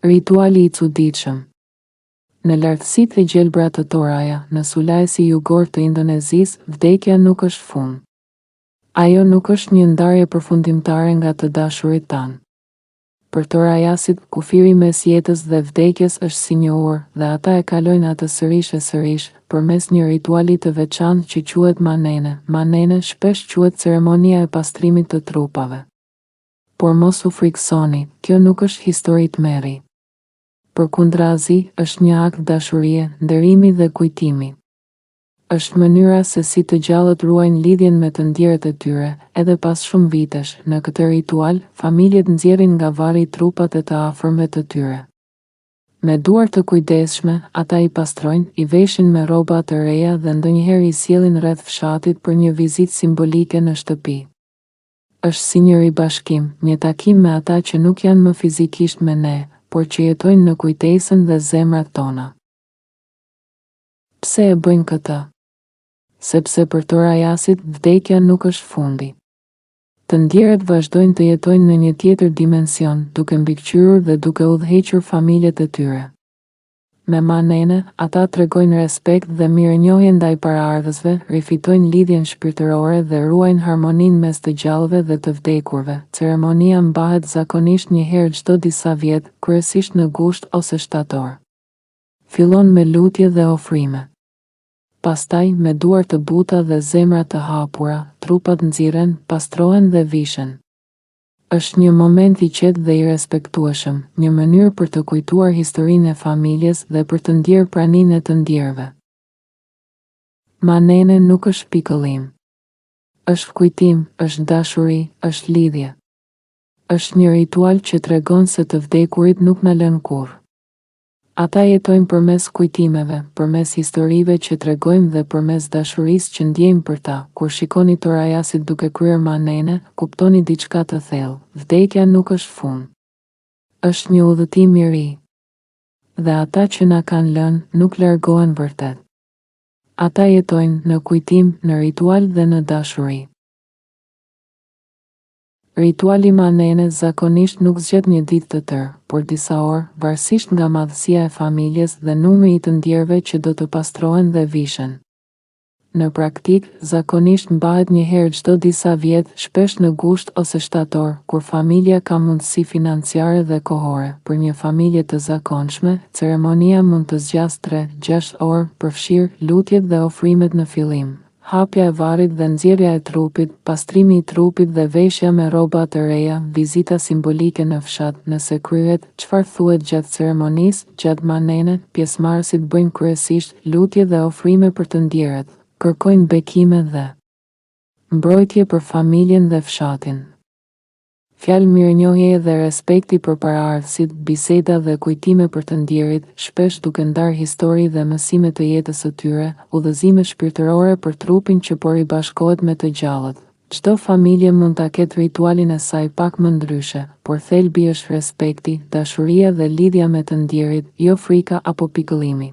Rituali i cuditshëm. Në lartësitë e gjelbra të Toraja, në sulajsi jugor të Indonezisë, vdekja nuk është fund. Ajo nuk është një ndarje përfundimtare nga të dashurit tanë. Për Torajasit, kufiri mes jetës dhe vdekjes është si një orë, dhe ata e kalojnë atë sërish e sërish, përmes një rituali të veçantë që quhet manene. Manene shpesh quhet ceremonia e pastrimit të trupave. Por mos u friksoni, kjo nuk është histori tmerri. Përkundrazi, është një akt dashurie, nderimi dhe kujtimi. Është mënyra se si të gjallët ruajnë lidhjen me të ndjerët e tyre, edhe pas shumë vitesh. Në këtë ritual, familjet nxjerrin nga varri trupat e të afërmve të tyre. Me duar të kujdesshme, ata i pastrojnë, i veshin me rroba të reja dhe ndonjëherë i sjellin rreth fshatit për një vizitë simbolike në shtëpi. Është si një ribashkim, një takim me ata që nuk janë më fizikisht me ne, por që jetojnë në kujtesën dhe zemrat tona. Pse e bëjnë këtë? Sepse për Torajasit vdekja nuk është fundi. Të ndjerët vazhdojnë të jetojnë në një tjetër dimension, duke mbikëqyrur dhe duke udhëhequr familjet e tyre. Me manene, ata tregojnë respekt dhe mirënjohje ndaj paraardhësve, rifitojnë lidhjen shpirtërore dhe ruajnë harmoninë mes të gjallëve dhe të vdekurve. Ceremonia mbahet zakonisht një herë çdo disa vjet, kryesisht në gusht ose shtator. Fillon me lutje dhe ofrime. Pastaj, me duar të buta dhe zemra të hapura, trupat nxiren, pastrohen dhe vishen. Është një moment i qetë dhe i respektueshëm, një mënyrë për të kujtuar historinë e familjes dhe për të ndjerë praninë e të ndjerëve. Manene nuk është pikëllim. Është kujtim, është dashuri, është lidhje. Është një ritual që tregon se të vdekurit nuk na lën kurrë. Ata jetojnë përmes kujtimeve, përmes historive që tregojmë dhe përmes dashurisë që ndjejmë për ta. Kur shikoni Torajasit duke kryer manene, kuptoni diçka të thellë. Vdekja nuk është fund. Është një udhëtim i ri. Dhe ata që na kanë lënë nuk largohen vërtet. Ata jetojnë në kujtim, në ritual dhe në dashuri. Rituali manene zakonisht nuk zgjedh një ditë të tërë, por disa orë, varësisht nga madhësia e familjes dhe numri i të ndjerëve që do të pastrohen dhe vishen. Në praktik, zakonisht mbahet një herë çdo disa vjet, shpesh në gusht ose shtator, kur familja ka mundësi financiare dhe kohore. Për një familje të zakonshme, ceremonia mund të zgjasë 3-6 orë, përfshirë lutjet dhe ofrimet në fillim. Hapja e varrit dhe nxjerrja e trupit, pastrimi i trupit dhe veshja me rroba të reja, vizita simbolike në fshat. Nëse kryhet, çfarë thuhet gjatë ceremonisë? Gjatë manene, pjesëmarrësit bëjnë kryesisht lutje dhe ofrime për të ndjerët, kërkojnë bekime dhe mbrojtje për familjen dhe fshatin. Fjalë mirënjohjeje dhe respekti për paraardhësit, biseda dhe kujtime për të ndjerit, shpesh duke ndarë histori dhe mësime të jetës së tyre, udhëzime shpirtërore për trupin që po ribashkohet me të gjallët. Çdo familje mund ta ketë ritualin e saj pak më ndryshe, por thelbi është respekti, dashuria dhe lidhja me të ndjerit, jo frika apo pikëllimi.